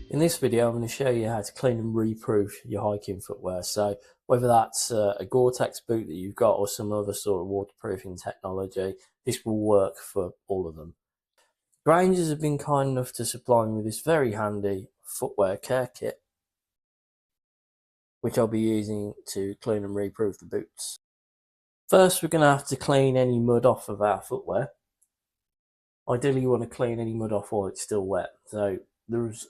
In this video, I'm going to show you how to clean and reproof your hiking footwear. So whether that's a Gore-Tex boot that you've got or some other sort of waterproofing technology, this will work for all of them. Grangers have been kind enough to supply me with this very handy footwear care kit, which I'll be using to clean and reproof the boots. First, we're going to have to clean any mud off of our footwear. Ideally, you want to clean any mud off while it's still wet. So there's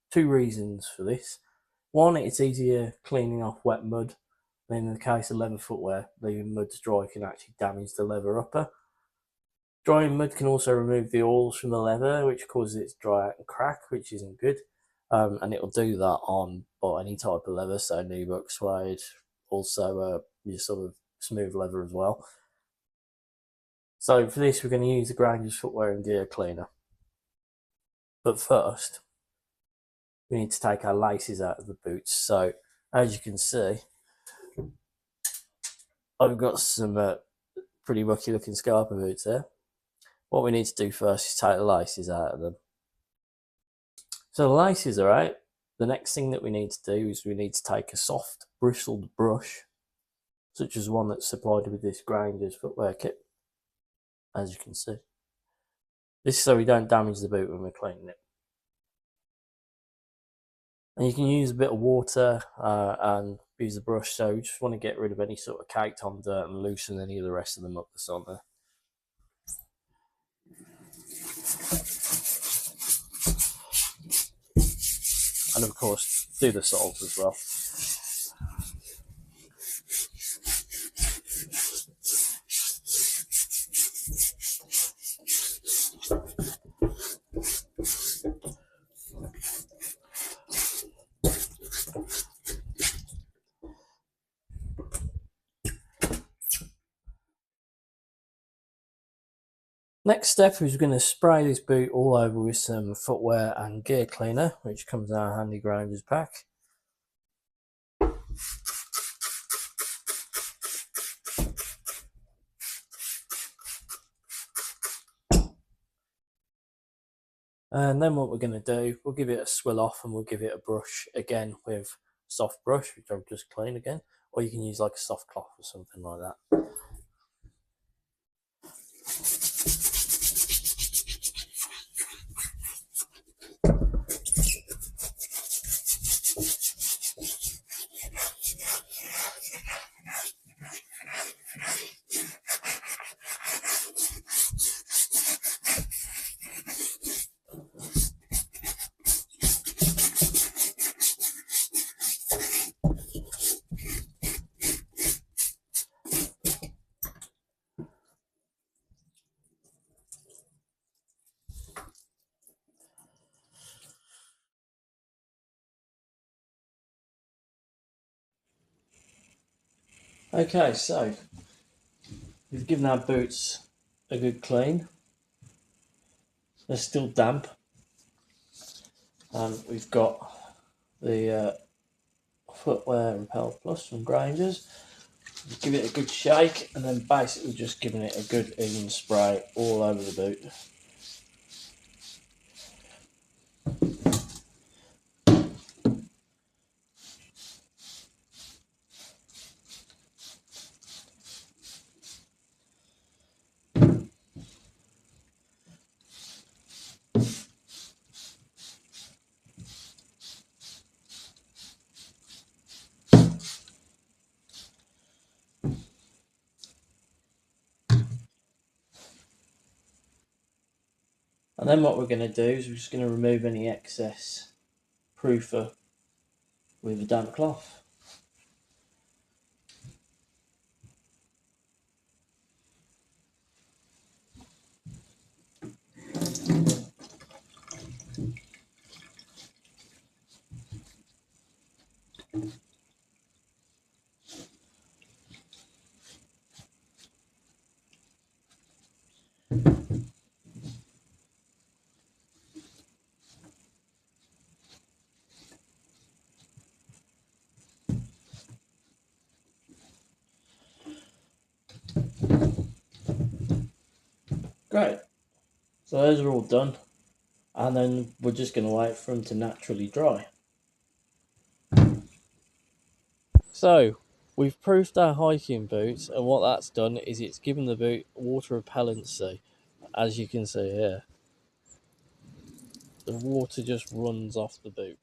two reasons for this. One, it's easier cleaning off wet mud than in the case of leather footwear. Leaving mud to dry can actually damage the leather upper. Drying mud can also remove the oils from the leather, which causes it to dry out and crack, which isn't good. And it'll do that on any type of leather, so nubuck, suede, also your sort of smooth leather as well. So for this, we're going to use the Grangers footwear and gear cleaner. But first, we need to take our laces out of the boots. So as you can see, I've got some pretty mucky looking Scarpa boots there. What we need to do first is take the laces out of them. So the laces are out. The next thing that we need to do is we need to take a soft bristled brush, such as one that's supplied with this Grangers footwear kit, as you can see. This is so we don't damage the boot when we're cleaning it. And you can use a bit of water and use the brush, so you just want to get rid of any sort of caked on dirt and loosen any of the rest of the mud that's on there. And of course, do the soles as well. Next step is we're going to spray this boot all over with some footwear and gear cleaner, which comes in our handy Grangers pack. And then what we're going to do, we'll give it a swill off and we'll give it a brush again with a soft brush, which I've just cleaned again, or you can use like a soft cloth or something like that. Okay, so we've given our boots a good clean. They're still damp. And we've got the Footwear Repel Plus from Grangers. Give it a good shake and then basically just giving it a good even spray all over the boot. And then what we're going to do is we're just going to remove any excess proofer with a damp cloth. Great. So those are all done. And then we're just going to wait for them to naturally dry. So we've proofed our hiking boots, and what that's done is it's given the boot water repellency, as you can see here. The water just runs off the boot.